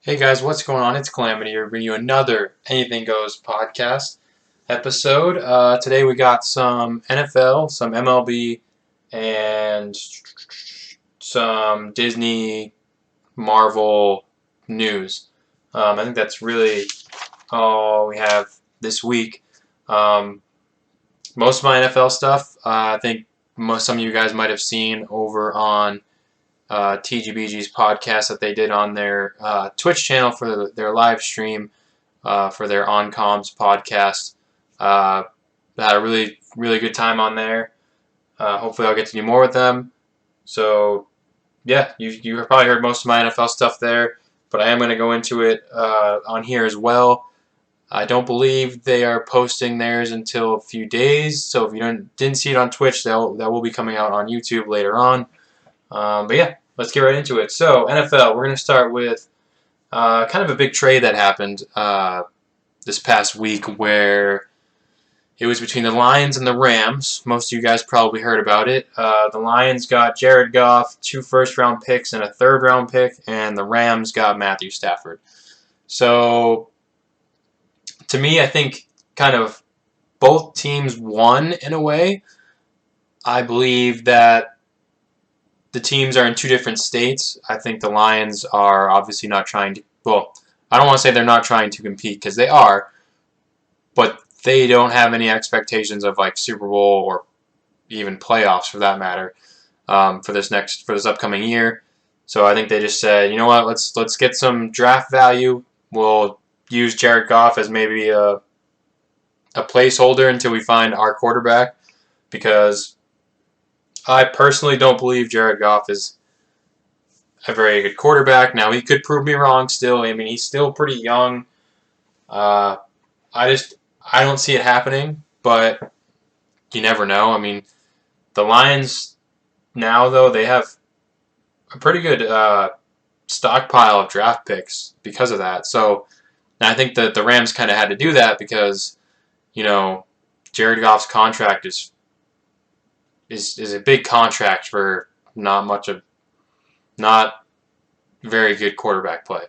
Hey guys, what's going on? It's Calamity here, bringing you another Anything Goes podcast episode. Today we got some NFL, some MLB, and some Disney Marvel news. I think that's really all we have this week. Um, Most of my NFL stuff, I think some of you guys might have seen over on TGBG's podcast that they did on their Twitch channel for their live stream for their On Comms podcast. Had a really, really good time on there. Hopefully, I'll get to do more with them. So, yeah, you probably heard most of my NFL stuff there, but I am going to go into it on here as well. I don't believe they are posting theirs until a few days, so if you didn't see it on Twitch, that will be coming out on YouTube later on. But yeah, let's get right into it. So, NFL, we're going to start with kind of a big trade that happened this past week where it was between the Lions and the Rams. Most of you guys probably heard about it. The Lions got Jared Goff, 2 first-round picks and a third-round pick, and the Rams got Matthew Stafford. So, to me, I think kind of both teams won in a way. I believe that the teams are in two different states. I think the Lions are obviously not trying to, well, I don't want to say they're not trying to compete because they are, but they don't have any expectations of like Super Bowl or even playoffs for that matter for this upcoming year. So I think they just said, you know what, let's get some draft value. We'll use Jared Goff as maybe a placeholder until we find our quarterback because I personally don't believe Jared Goff is a very good quarterback. Now, he could prove me wrong still. I mean, he's still pretty young. Uh, I don't see it happening, but you never know. I mean, the Lions now, though, they have a pretty good stockpile of draft picks because of that. So I think that the Rams kind of had to do that because, you know, Jared Goff's contract is a big contract for not very good quarterback play.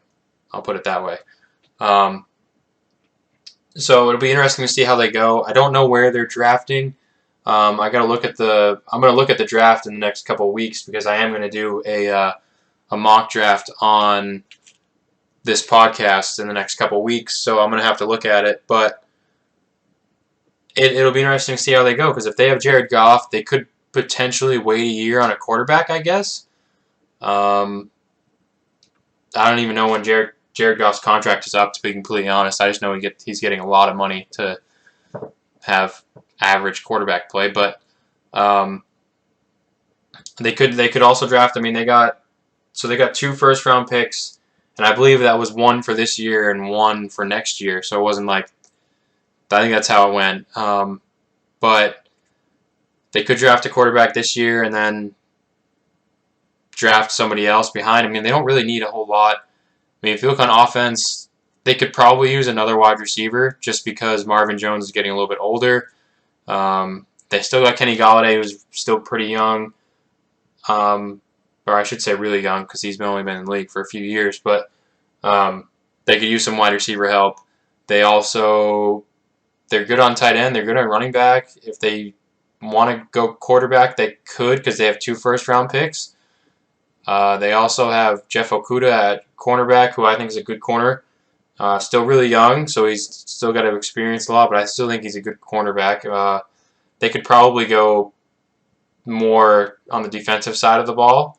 I'll put it that way. Um, so it'll be interesting to see how they go. I don't know where they're drafting. I got to look at I'm going to look at the draft in the next couple of weeks because I am going to do a mock draft on this podcast in the next couple of weeks. So I'm going to have to look at it, but it'll be interesting to see how they go because if they have Jared Goff, they could potentially wait a year on a quarterback, I guess. I don't even know when Jared Goff's contract is up, to be completely honest. I just know he's getting a lot of money to have average quarterback play. But they could also draft. I mean, they got 2 first-round picks, and I believe that was one for this year and one for next year. So it wasn't like I think that's how it went. But they could draft a quarterback this year and then draft somebody else behind. I mean, they don't really need a whole lot. I mean, if you look on offense, they could probably use another wide receiver just because Marvin Jones is getting a little bit older. They still got Kenny Golladay, who's still pretty young, or I should say really young because he's only been in the league for a few years. But they could use some wide receiver help. They're good on tight end. They're good on running back. If they want to go quarterback, they could because they have 2 first-round picks. They also have Jeff Okudah at cornerback, who I think is a good corner. Still really young, so he's still got to experience a lot, but I still think he's a good cornerback. They could probably go more on the defensive side of the ball,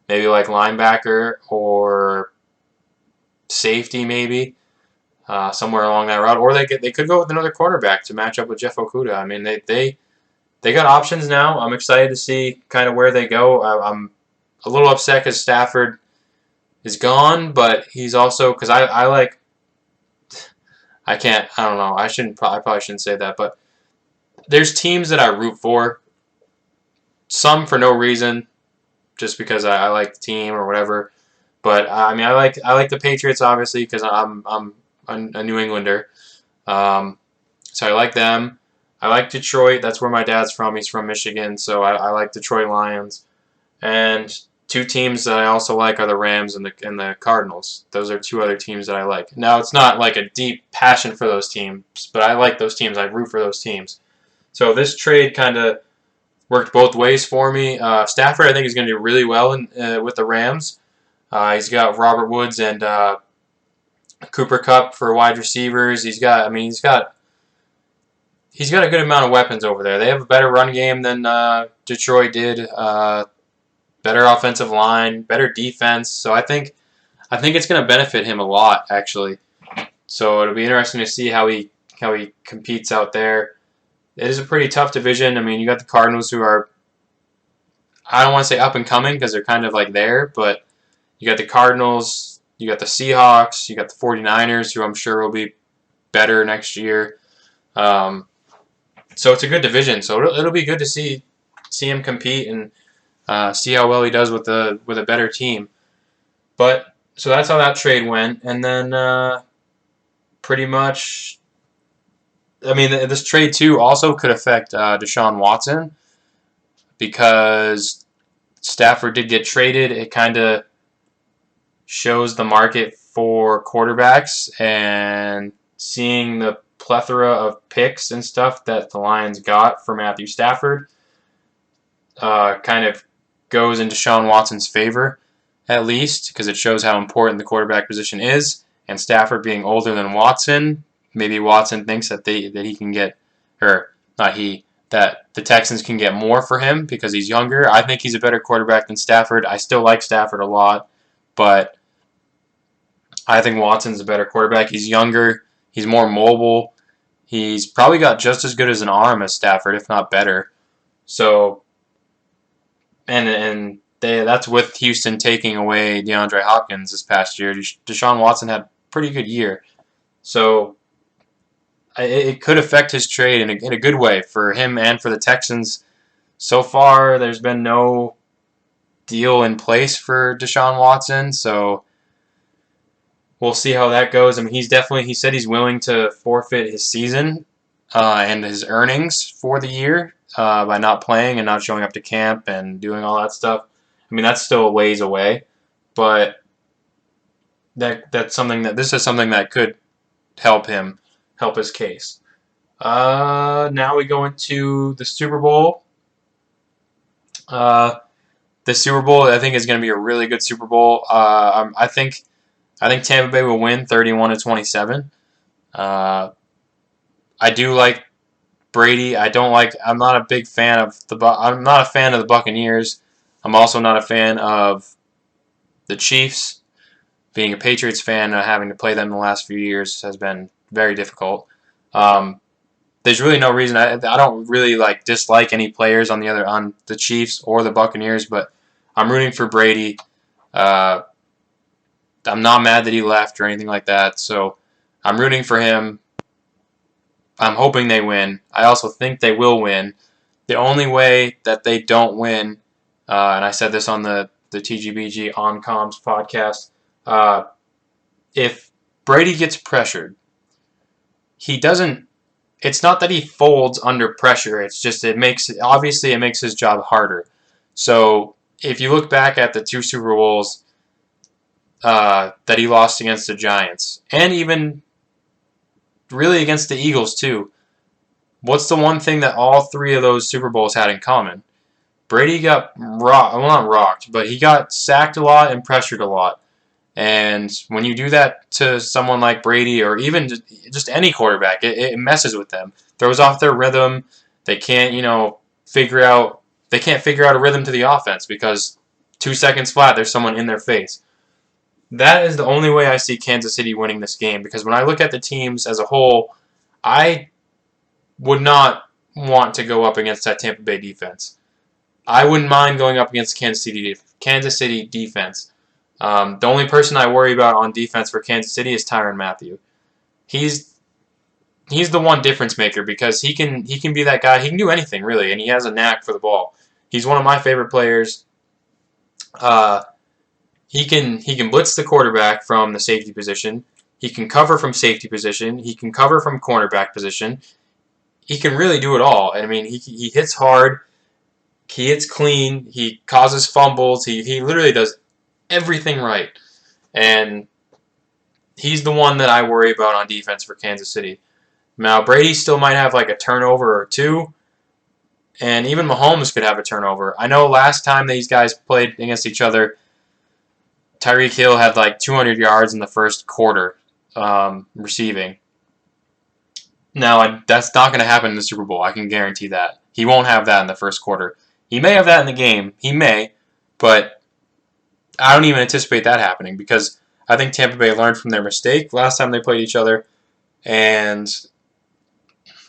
maybe like linebacker or safety maybe, somewhere along that route. Or they could go with another cornerback to match up with Jeff Okudah. I mean, they got options now. I'm excited to see kind of where they go. I'm a little upset because Stafford is gone, but he's also because I don't know. I probably shouldn't say that, but there's teams that I root for. Some for no reason, just because I like the team or whatever. But I mean, I like the Patriots obviously because I'm a New Englander. So I like them. I like Detroit. That's where my dad's from. He's from Michigan, so I like Detroit Lions. And Two teams that I also like are the Rams and the Cardinals. Those are two other teams that I like. Now, it's not like a deep passion for those teams, but I like those teams. I root for those teams. So this trade kind of worked both ways for me. Stafford, I think, is going to do really well with the Rams. He's got Robert Woods and Cooper Kupp for wide receivers. He's got a good amount of weapons over there. They have a better run game than Detroit did. Better offensive line, better defense. So I think it's going to benefit him a lot, actually. So it'll be interesting to see how he competes out there. It is a pretty tough division. I mean, you got the Cardinals, who are, I don't want to say up and coming because they're kind of like there, but you got the Cardinals, you got the Seahawks, you got the 49ers, who I'm sure will be better next year. So it's a good division. So it'll be good to see him compete and see how well he does with a better team. But so that's how that trade went, and then pretty much, I mean, this trade too also could affect Deshaun Watson, because Stafford did get traded. It kind of shows the market for quarterbacks, and seeing the plethora of picks and stuff that the Lions got for Matthew Stafford kind of goes in Deshaun Watson's favor, at least, because it shows how important the quarterback position is. And Stafford being older than Watson, maybe Watson thinks that he can get, or not he, that the Texans can get more for him because he's younger. I think he's a better quarterback than Stafford. I still like Stafford a lot, but I think Watson's a better quarterback. He's younger. He's more mobile. He's probably got just as good as an arm as Stafford, if not better. So, and that's with Houston taking away DeAndre Hopkins this past year. Deshaun Watson had a pretty good year. So it could affect his trade in a good way for him and for the Texans. So far, there's been no deal in place for Deshaun Watson, so we'll see how that goes. I mean, he said he's willing to forfeit his season and his earnings for the year by not playing and not showing up to camp and doing all that stuff. I mean, that's still a ways away, but this is something that could help his case. Now we go into the Super Bowl. The Super Bowl, I think, is going to be a really good Super Bowl. I think Tampa Bay will win 31-27. I do like Brady. I'm not a big fan of I'm not a fan of the Buccaneers. I'm also not a fan of the Chiefs. Being a Patriots fan, having to play them the last few years has been very difficult. There's really no reason. I don't really dislike any players on the Chiefs or the Buccaneers, but I'm rooting for Brady. I'm not mad that he left or anything like that, so I'm rooting for him. I'm hoping they win. I also think they will win. The only way that they don't win, and I said this on the TGBG On Comms podcast, if Brady gets pressured, he doesn't. It's not that he folds under pressure. It's just it makes his job harder. So if you look back at the two Super Bowls that he lost against the Giants, and even really against the Eagles too, what's the one thing that all three of those Super Bowls had in common? Brady got rocked. Well, not rocked, but he got sacked a lot and pressured a lot. And when you do that to someone like Brady, or even just any quarterback, it messes with them. Throws off their rhythm. They can't, figure out a rhythm to the offense because 2 seconds flat, there's someone in their face. That is the only way I see Kansas City winning this game, because when I look at the teams as a whole, I would not want to go up against that Tampa Bay defense. I wouldn't mind going up against Kansas City defense. The only person I worry about on defense for Kansas City is Tyrann Mathieu. He's the one difference maker, because he can be that guy. He can do anything really, and he has a knack for the ball. He's one of my favorite players. He can blitz the quarterback from the safety position. He can cover from safety position. He can cover from cornerback position. He can really do it all. I mean, he hits hard. He hits clean. He causes fumbles. He literally does everything right. And he's the one that I worry about on defense for Kansas City. Now, Brady still might have like a turnover or two, and even Mahomes could have a turnover. I know last time these guys played against each other, Tyreek Hill had like 200 yards in the first quarter receiving. Now, that's not going to happen in the Super Bowl. I can guarantee that. He won't have that in the first quarter. He may have that in the game. He may, but I don't even anticipate that happening because I think Tampa Bay learned from their mistake last time they played each other, and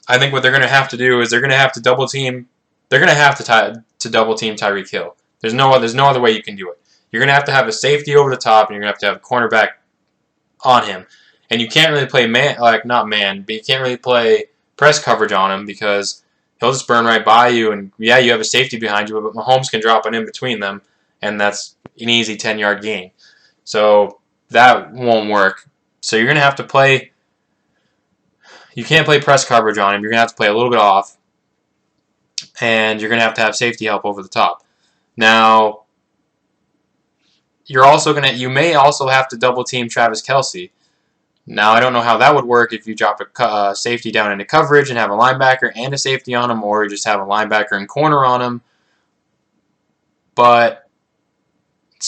I think what they're going to have to do is they're going to have to double team. They're going to have to double team Tyreek Hill. There's no other way you can do it. You're going to have a safety over the top, and you're going to have a cornerback on him. And you can't really play not man, but you can't really play press coverage on him because he'll just burn right by you. And yeah, you have a safety behind you, but Mahomes can drop it in between them, and that's an easy 10-yard gain. So that won't work. So you're going to have to play. You can't play press coverage on him. You're going to have to play a little bit off, and you're going to have safety help over the top. Now, you may also have to double team Travis Kelce. Now, I don't know how that would work if you drop a safety down into coverage and have a linebacker and a safety on him, or you just have a linebacker and corner on him. But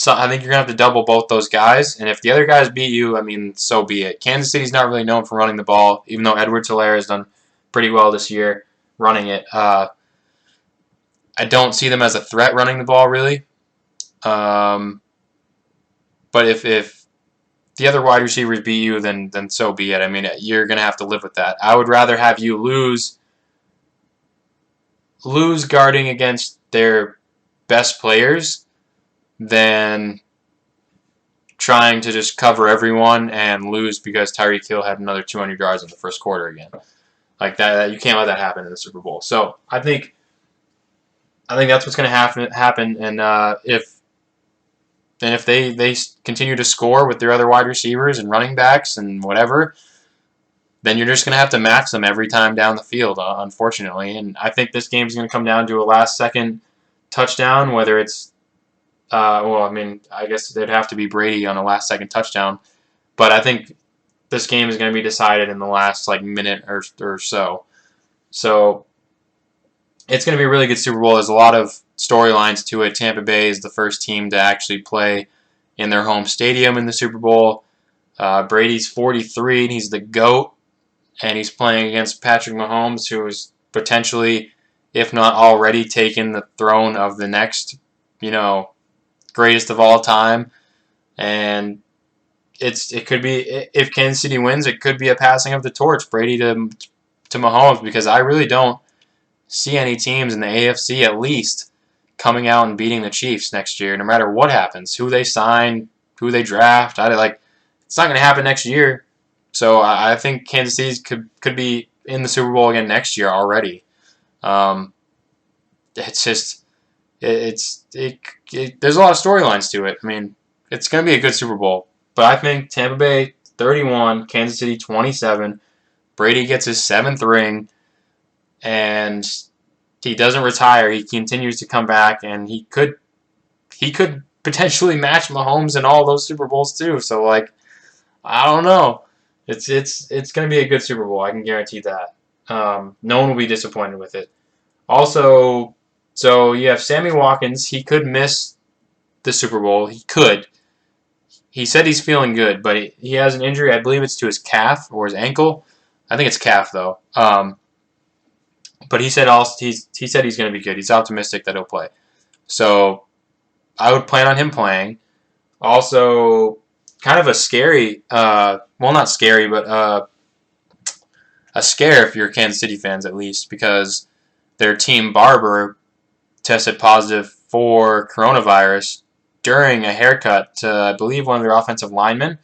I think you're going to have to double both those guys, and if the other guys beat you, I mean, so be it. Kansas City's not really known for running the ball, even though Edwards-Helaire has done pretty well this year running it. I don't see them as a threat running the ball, really. But if the other wide receivers beat you, then so be it. I mean, you're going to have to live with that. I would rather have you lose guarding against their best players than trying to just cover everyone and lose because Tyreek Hill had another 200 yards in the first quarter again. Like that, you can't let that happen in the Super Bowl. So I think that's what's going to happen. And if they continue to score with their other wide receivers and running backs and whatever, then you're just going to have to match them every time down the field, unfortunately. And I think this game is going to come down to a last-second touchdown, whether it's I guess it'd have to be Brady on a last-second touchdown. But I think this game is going to be decided in the last minute or so. So it's going to be a really good Super Bowl. There's a lot of storylines to it. Tampa Bay is the first team to actually play in their home stadium in the Super Bowl. Brady's 43, and he's the GOAT, and he's playing against Patrick Mahomes, who is potentially, if not already, taken the throne of the next, greatest of all time. And it could be, if Kansas City wins, it could be a passing of the torch, Brady to Mahomes, because I really don't see any teams in the AFC at least coming out and beating the Chiefs next year, no matter what happens, who they sign, who they draft. It's not going to happen next year. So I think Kansas City could be in the Super Bowl again next year already. It's just there's a lot of storylines to it. I mean, it's going to be a good Super Bowl, but I think Tampa Bay 31, Kansas City 27. Brady gets his 7th ring, and he doesn't retire. He continues to come back, and he could potentially match Mahomes in all those Super Bowls too. So I don't know. It's going to be a good Super Bowl. I can guarantee that. No one will be disappointed with it. Also, so you have Sammy Watkins. He could miss the Super Bowl. He could. He said he's feeling good, but he has an injury. I believe it's to his calf or his ankle. I think it's calf though. But he said he's going to be good. He's optimistic that he'll play. So I would plan on him playing. Also, kind of a scary, not scary, but a scare if you're Kansas City fans at least, because their team barber tested positive for coronavirus during a haircut to, I believe, one of their offensive linemen.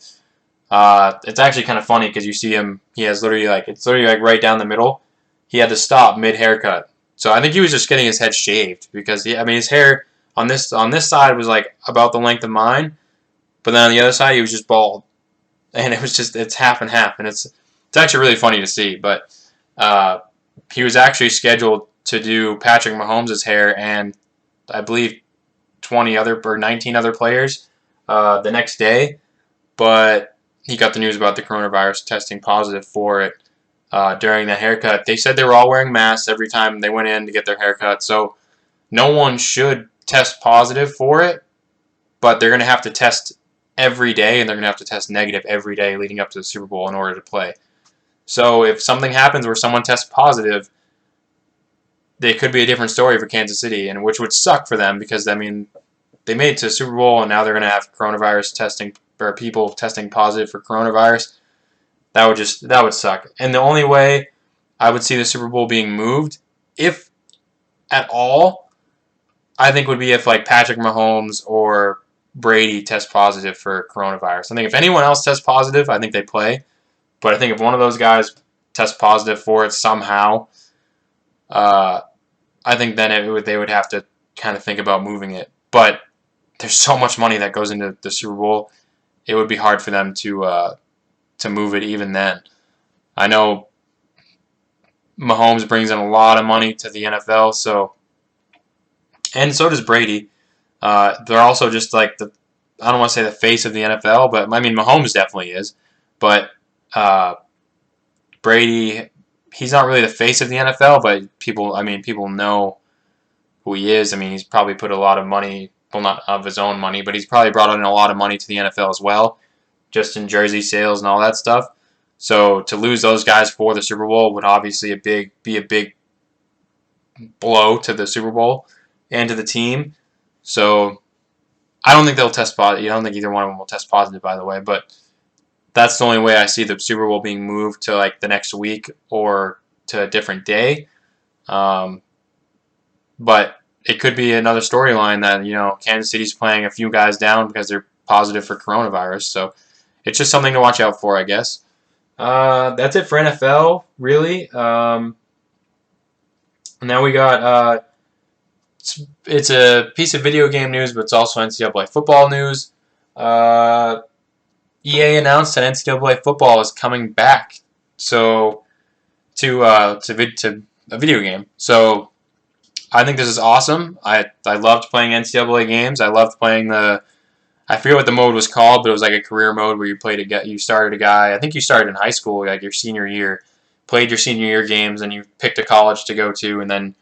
It's actually kind of funny because you see him. He has literally right down the middle. He had to stop mid-haircut. So I think he was just getting his head shaved because his hair on this side was about the length of mine, but then on the other side he was just bald, and it's half and half, and it's actually really funny to see. But he was actually scheduled to do Patrick Mahomes' hair and I believe, 20 other or 19 other players the next day, but he got the news about the coronavirus, testing positive for it during the haircut. They said they were all wearing masks every time they went in to get their haircut, so no one should test positive for it, but they're going to have to test every day, and they're going to have to test negative every day leading up to the Super Bowl in order to play. So if something happens where someone tests positive, they could be a different story for Kansas City, and which would suck for them because, I mean, they made it to the Super Bowl, and now they're going to have coronavirus testing, or people testing positive for coronavirus. That would suck. And the only way I would see the Super Bowl being moved, if at all, I think would be if like Patrick Mahomes or Brady test positive for coronavirus. I think if anyone else tests positive, I think they play. But I think if one of those guys tests positive for it somehow, I think then they would have to kind of think about moving it. But there's so much money that goes into the Super Bowl, it would be hard for them to move it even then. I know Mahomes brings in a lot of money to the NFL, and so does Brady. They're also just like I don't want to say the face of the NFL, but I mean Mahomes definitely is. But Brady, he's not really the face of the NFL, but people know who he is. I mean, he's probably put a lot of money, well, not of his own money, but he's probably brought in a lot of money to the NFL as well, just in jersey sales and all that stuff. So to lose those guys for the Super Bowl would obviously be a big blow to the Super Bowl and to the team. So I don't think they'll test positive. I don't think either one of them will test positive, by the way, but that's the only way I see the Super Bowl being moved to like the next week or to a different day. But it could be another storyline that, Kansas City's playing a few guys down because they're positive for coronavirus. So it's just something to watch out for, I guess. That's it for NFL, really. Now we got it's a piece of video game news, but it's also NCAA football news. EA announced that NCAA football is coming back, to a video game. So I think this is awesome. I loved playing NCAA games. I loved playing I forget what the mode was called, but it was like a career mode where you started a guy. I think you started in high school, like your senior year, played your senior year games, and you picked a college to go to, and then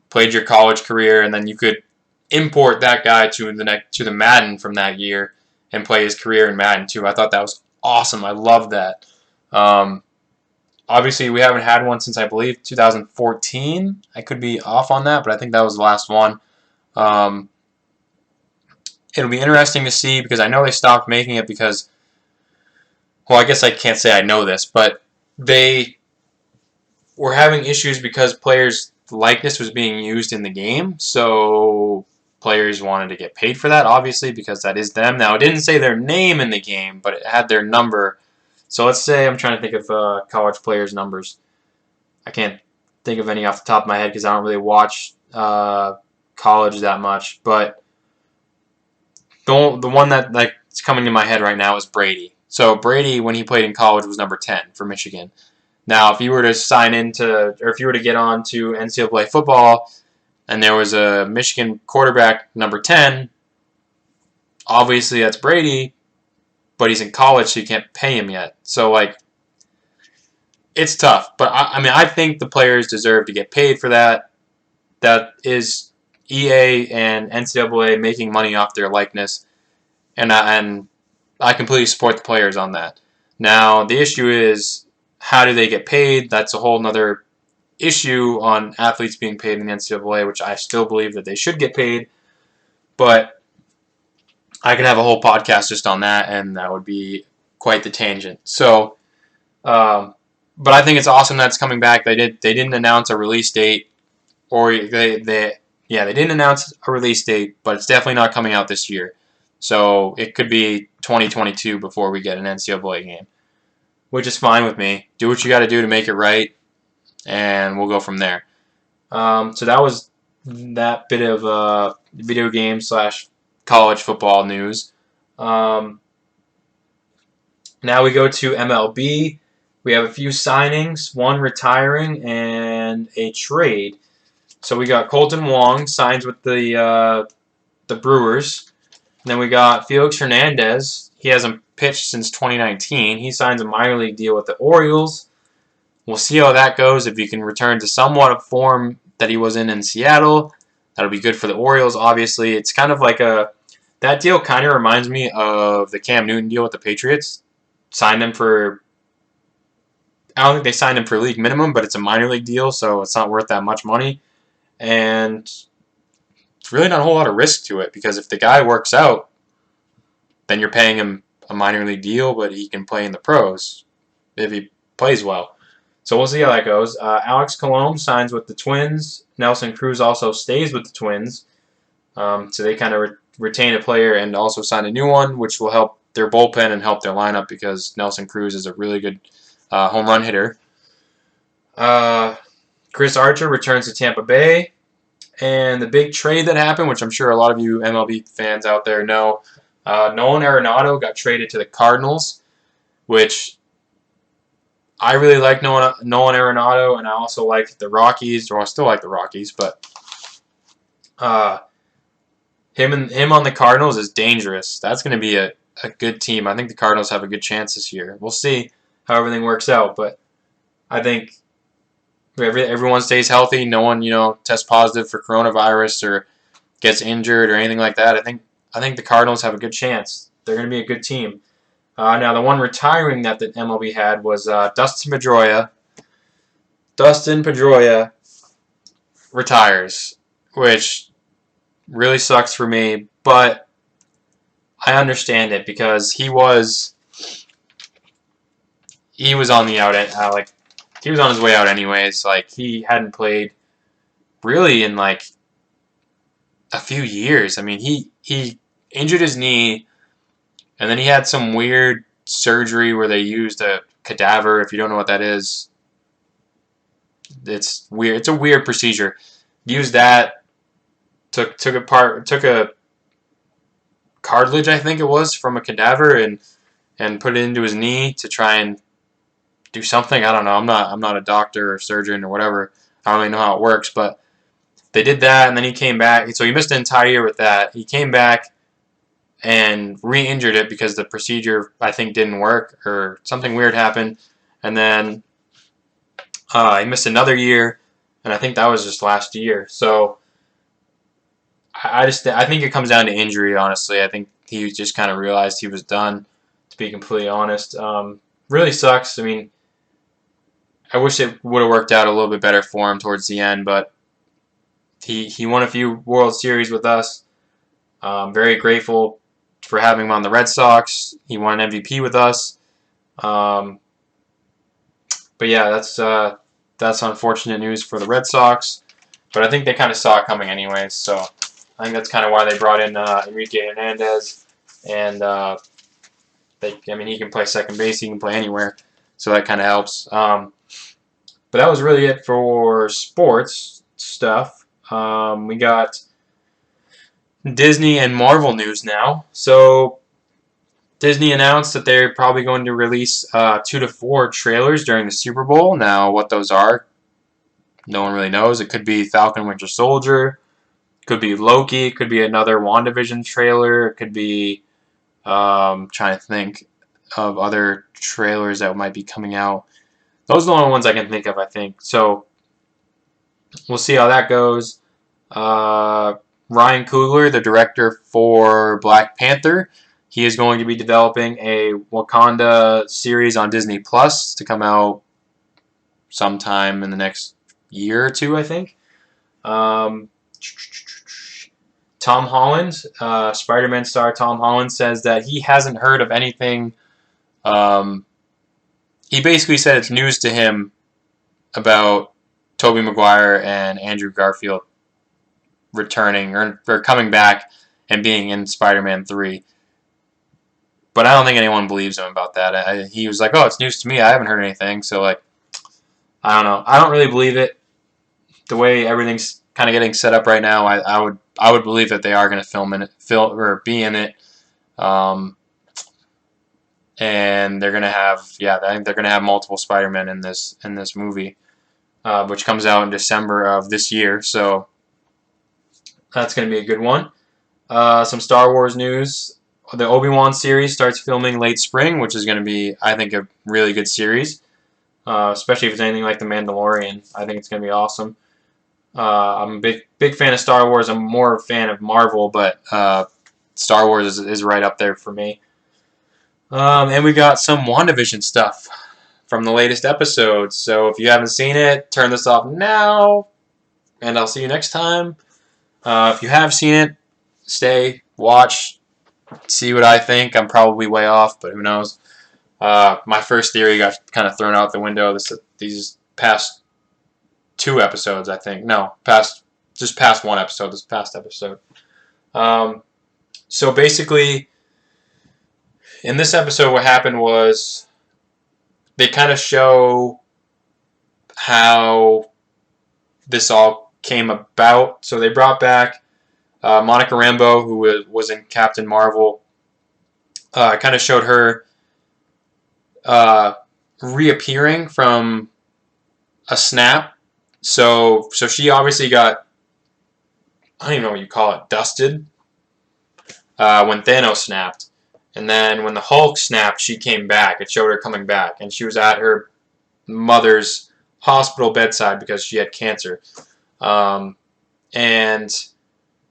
played your college career, and then you could import that guy to the Madden from that year and play his career in Madden too. I thought that was awesome. I loved that. Obviously, we haven't had one since, I believe, 2014. I could be off on that, but I think that was the last one. It'll be interesting to see because I know they stopped making it because, well, I guess I can't say I know this, but they were having issues because players' likeness was being used in the game, so players wanted to get paid for that, obviously, because that is them. Now, it didn't say their name in the game, but it had their number. So let's say I'm trying to think of college players' numbers. I can't think of any off the top of my head because I don't really watch college that much, but the one that's coming to my head right now is Brady. So Brady, when he played in college, was number 10 for Michigan. Now, if you were to if you were to get on to NCAA football, and there was a Michigan quarterback number 10, obviously that's Brady, but he's in college, so you can't pay him yet. So, it's tough. But, I think the players deserve to get paid for that. That is EA and NCAA making money off their likeness, and I completely support the players on that. Now, the issue is, how do they get paid? That's a whole other issue on athletes being paid in the NCAA, which I still believe that they should get paid, but I could have a whole podcast just on that, and that would be quite the tangent. So, but I think it's awesome that it's coming back. They didn't announce a release date, or they didn't announce a release date, but it's definitely not coming out this year. So it could be 2022 before we get an NCAA game, which is fine with me. Do what you got to do to make it right, and we'll go from there. So that was that bit of video game / college football news. Now we go to MLB. We have a few signings, one retiring, and a trade. So we got Colton Wong signs with the Brewers. And then we got Felix Hernandez. He hasn't pitched since 2019. He signs a minor league deal with the Orioles. We'll see how that goes. If he can return to somewhat of form that he was in Seattle, that'll be good for the Orioles. Obviously, it's kind of like that deal kind of reminds me of the Cam Newton deal with the Patriots. Signed him for, I don't think they signed him for league minimum, but it's a minor league deal, so it's not worth that much money. And it's really not a whole lot of risk to it, because if the guy works out, then you're paying him a minor league deal, but he can play in the pros if he plays well. So we'll see how that goes. Alex Colomé signs with the Twins. Nelson Cruz also stays with the Twins. So they kind of retain a player and also sign a new one, which will help their bullpen and help their lineup, because Nelson Cruz is a really good home run hitter. Chris Archer returns to Tampa Bay. And the big trade that happened, which I'm sure a lot of you MLB fans out there know, Nolan Arenado got traded to the Cardinals, which I really like Nolan Arenado, and I also like the Rockies, or I still like the Rockies, but him on the Cardinals is dangerous. That's going to be a good team. I think the Cardinals have a good chance this year. We'll see how everything works out, but I think everyone stays healthy. No one, tests positive for coronavirus or gets injured or anything like that. I think the Cardinals have a good chance. They're going to be a good team. Now, the one retiring that the MLB had was Dustin Pedroia. Dustin Pedroia retires, which really sucks for me, but I understand it, because he was on the out end, he was on his way out anyways. Like, he hadn't played really in like a few years. I mean, he injured his knee, and then he had some weird surgery where they used a cadaver. If you don't know what that is, it's weird. It's a weird procedure. Used that, took a cartilage, I think it was, from a cadaver, and put it into his knee to try and do something. I don't know. I'm not a doctor or surgeon or whatever. I don't really know how it works, but they did that, and then he came back. So he missed an entire year with that. He came back and re-injured it because the procedure, I think, didn't work, or something weird happened. And then he missed another year, and I think that was just last year. So I think it comes down to injury, honestly. I think he just kind of realized he was done, to be completely honest. Really sucks. I mean, I wish it would have worked out a little bit better for him towards the end, but he won a few World Series with us. Very grateful for having him on the Red Sox. He won an MVP with us. But yeah, that's unfortunate news for the Red Sox. But I think they kind of saw it coming anyways. So I think that's kind of why they brought in Enrique Hernandez. And he can play second base. He can play anywhere. So that kind of helps. But that was really it for sports stuff. We got Disney and Marvel news now. So Disney announced that they're probably going to release 2 to 4 trailers during the Super Bowl. Now, what those are, no one really knows. It could be Falcon Winter Soldier, could be Loki, it could be another WandaVision trailer, it could be, trying to think of other trailers that might be coming out. Those are the only ones I can think of, I think. So we'll see how that goes. Ryan Coogler, the director for Black Panther, he is going to be developing a Wakanda series on Disney Plus to come out sometime in the next year or two, I think. Tom Holland, Spider-Man star Tom Holland, says that he hasn't heard of anything. He basically said it's news to him about Tobey Maguire and Andrew Garfield returning or coming back and being in Spider-Man 3. But I don't think anyone believes him about that. He was like, oh, it's news to me. I haven't heard anything. So, I don't know. I don't really believe it. The way everything's kind of getting set up right now, I would believe that they are going to be in it. And they're going to have, I think they're going to have multiple Spider-Men in this movie. which comes out in December of this year. So that's going to be a good one. Some Star Wars news. The Obi-Wan series starts filming late spring, which is going to be, I think, a really good series. Especially if it's anything like The Mandalorian. I think it's going to be awesome. I'm a big fan of Star Wars. I'm more a fan of Marvel, but Star Wars is right up there for me. And we got some WandaVision stuff from the latest episodes. So if you haven't seen it, turn this off now, and I'll see you next time. If you have seen it, stay, watch, see what I think. I'm probably way off, but who knows. My first theory got kind of thrown out the window these past 2 episodes, I think. No, past 1 episode, this past episode. So basically, in this episode, what happened was they kind of show how this all came about. So they brought back Monica Rambeau, who was in Captain Marvel. Kind of showed her reappearing from a snap. So she obviously got, I don't even know what you call it, dusted when Thanos snapped. And then when the Hulk snapped, she came back. It showed her coming back. And she was at her mother's hospital bedside because she had cancer. And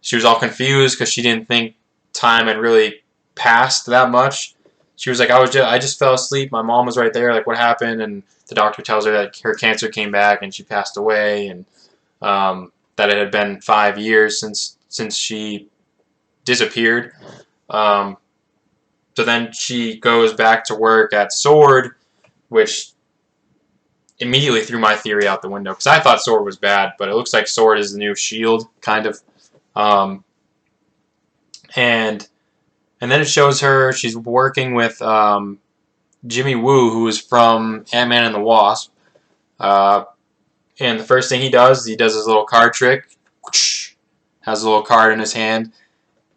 she was all confused because she didn't think time had really passed that much. She was like, I just fell asleep. My mom was right there. Like, what happened? And the doctor tells her that her cancer came back and she passed away, and that it had been 5 years since she disappeared. So then she goes back to work at SWORD, which immediately threw my theory out the window because I thought SWORD was bad, but it looks like SWORD is the new S.H.I.E.L.D., kind of. And then it shows her, she's working with Jimmy Woo, who is from Ant-Man and the Wasp. And the first thing he does his little card trick. Has a little card in his hand.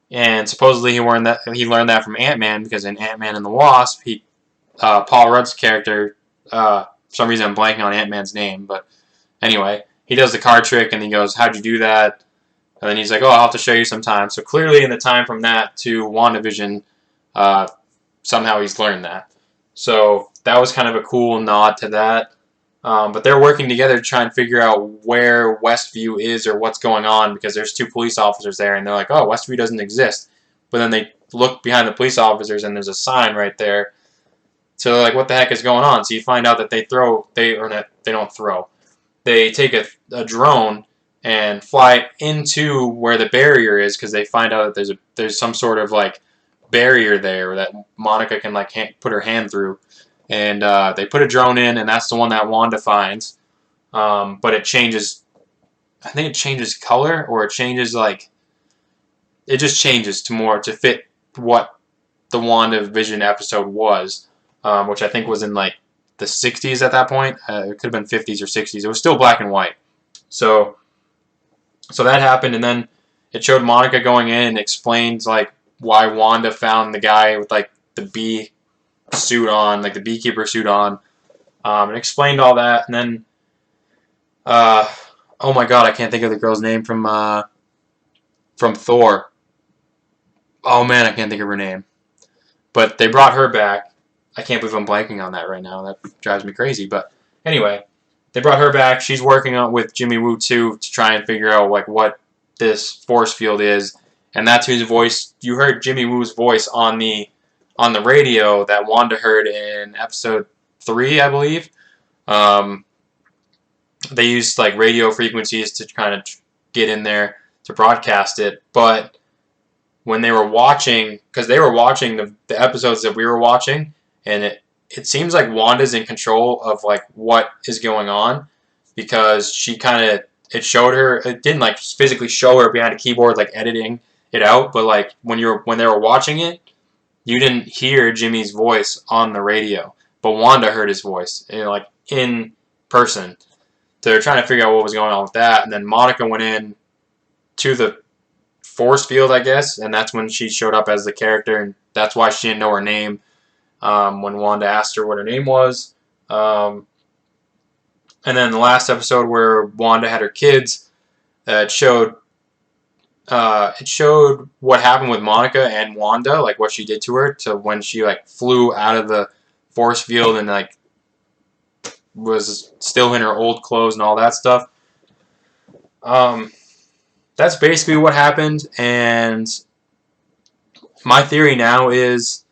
And supposedly he learned that from Ant-Man, because in Ant-Man and the Wasp, Paul Rudd's character, for some reason I'm blanking on Ant-Man's name, but anyway, he does the card trick and he goes, how'd you do that? And then he's like, I'll have to show you sometime. So clearly in the time from that to WandaVision, somehow he's learned that. So that was kind of a cool nod to that. But they're working together to try and figure out where Westview is or what's going on, because there's 2 police officers there, and they're like, oh, Westview doesn't exist. But then they look behind the police officers, and there's a sign right there. So they're like, what the heck is going on? So you find out that they don't throw. They take a drone and fly it into where the barrier is, because they find out that there's some sort of like barrier there that Monica can like put her hand through. And they put a drone in, and that's the one that Wanda finds. But it changes, I think it changes color, or it changes it just changes to fit what the WandaVision episode was, which I think was in like the 60s at that point. It could have been 50s or 60s. It was still black and white. So that happened, and then it showed Monica going in and explains like why Wanda found the guy with like the bee suit on, like the beekeeper suit on, and explained all that. And then oh my god, I can't think of the girl's name from Thor. Oh man, I can't think of her name. But they brought her back. I can't believe I'm blanking on that right now. That drives me crazy. But anyway, they brought her back. She's working on with Jimmy Woo too to try and figure out like what this force field is. And that's whose voice you heard, Jimmy Woo's voice on the radio that Wanda heard in episode 3, I believe. They used like radio frequencies to kind of get in there to broadcast it, but when they were watching, because they were watching the episodes that we were watching, and it seems like Wanda's in control of like what is going on, because she kind of, it showed her, it didn't like physically show her behind a keyboard like editing it out, but like when they were watching it, you didn't hear Jimmy's voice on the radio, but Wanda heard his voice, like in person. So they're trying to figure out what was going on with that, and then Monica went in to the force field, I guess, and that's when she showed up as the character, and that's why she didn't know her name when Wanda asked her what her name was. And And then the last episode where Wanda had her kids, it showed what happened with Monica and Wanda, like what she did to her, to when she like flew out of the force field and like was still in her old clothes and all that stuff. That's basically what happened, and my theory now is,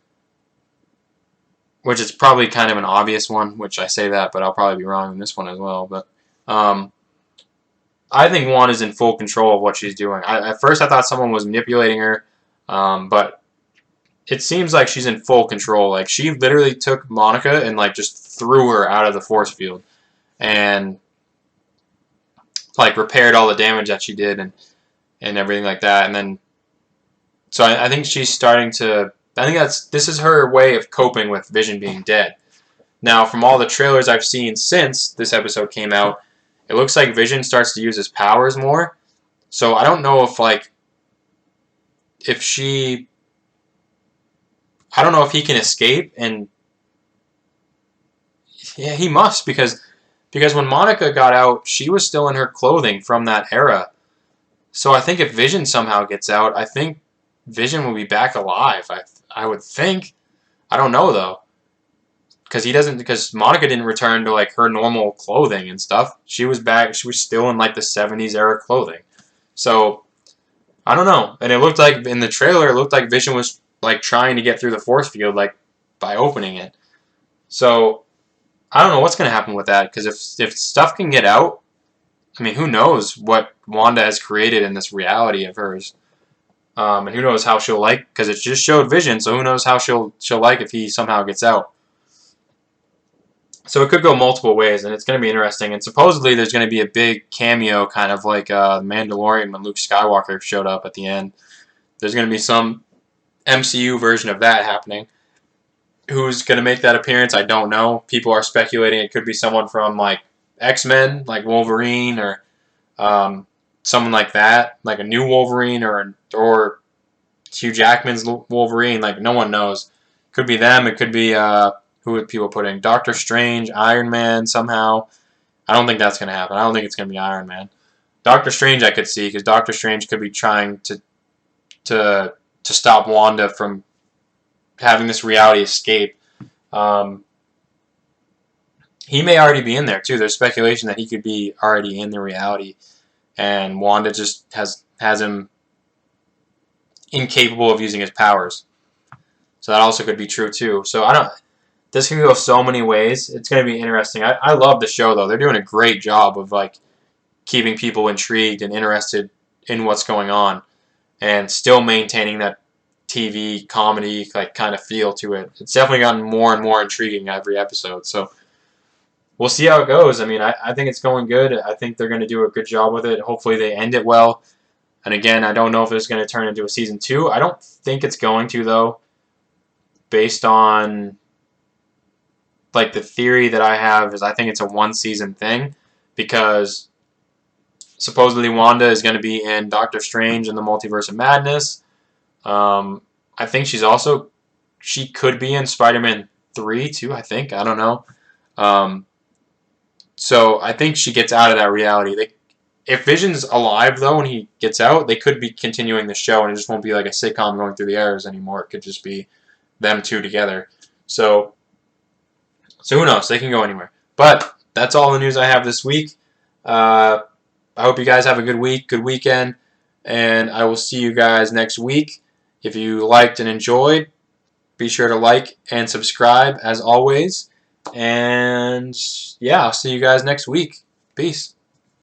which is probably kind of an obvious one, which I say that, but I'll probably be wrong in this one as well, but I think Wanda's in full control of what she's doing. At first I thought someone was manipulating her, but it seems like she's in full control. Like, she literally took Monica and like just threw her out of the force field and like repaired all the damage that she did and everything like that. And then, so I think she's starting to, I think this is her way of coping with Vision being dead. Now, from all the trailers I've seen since this episode came out, it looks like Vision starts to use his powers more. So I don't know if I don't know if he can escape, and yeah, he must, because when Monica got out, she was still in her clothing from that era. So I think if Vision somehow gets out, I think Vision will be back alive. I would think. I don't know though, because Monica didn't return to like her normal clothing and stuff. She was back. She was still in like the 70s era clothing. So I don't know. And it looked like in the trailer, it looked like Vision was like trying to get through the force field like by opening it. So I don't know what's going to happen with that, because if stuff can get out, I mean, who knows what Wanda has created in this reality of hers. And who knows how she'll like, because it just showed Vision, so who knows how she'll like if he somehow gets out. So it could go multiple ways, and it's going to be interesting. And supposedly there's going to be a big cameo, kind of like Mandalorian when Luke Skywalker showed up at the end. There's going to be some MCU version of that happening. Who's going to make that appearance, I don't know. People are speculating it could be someone from like X-Men, like Wolverine, or someone like that, like a new Wolverine, or Hugh Jackman's Wolverine. Like, no one knows. Could be them. It could be who would people put in? Doctor Strange, Iron Man somehow. I don't think that's going to happen. I don't think it's going to be Iron Man. Doctor Strange I could see, because Doctor Strange could be trying to stop Wanda from having this reality escape. He may already be in there too. There's speculation that he could be already in the reality, and Wanda just has him incapable of using his powers. So that also could be true too. So this can go so many ways. It's going to be interesting. I love the show though. They're doing a great job of like keeping people intrigued and interested in what's going on, and still maintaining that TV comedy like kind of feel to it. It's definitely gotten more and more intriguing every episode. So we'll see how it goes. I mean, I think it's going good. I think they're going to do a good job with it. Hopefully they end it well. And again, I don't know if it's going to turn into a season 2. I don't think it's going to though, based on like the theory that I have is I think it's a 1-season thing, because supposedly Wanda is going to be in Doctor Strange and the Multiverse of Madness. I think she could be in Spider-Man 3 too, I think. I don't know. So I think she gets out of that reality. If Vision's alive though when he gets out, they could be continuing the show, and it just won't be like a sitcom going through the eras anymore. It could just be them two together. So who knows? They can go anywhere. But that's all the news I have this week. I hope you guys have a good week, good weekend, and I will see you guys next week. If you liked and enjoyed, be sure to like and subscribe as always. And yeah, I'll see you guys next week. Peace.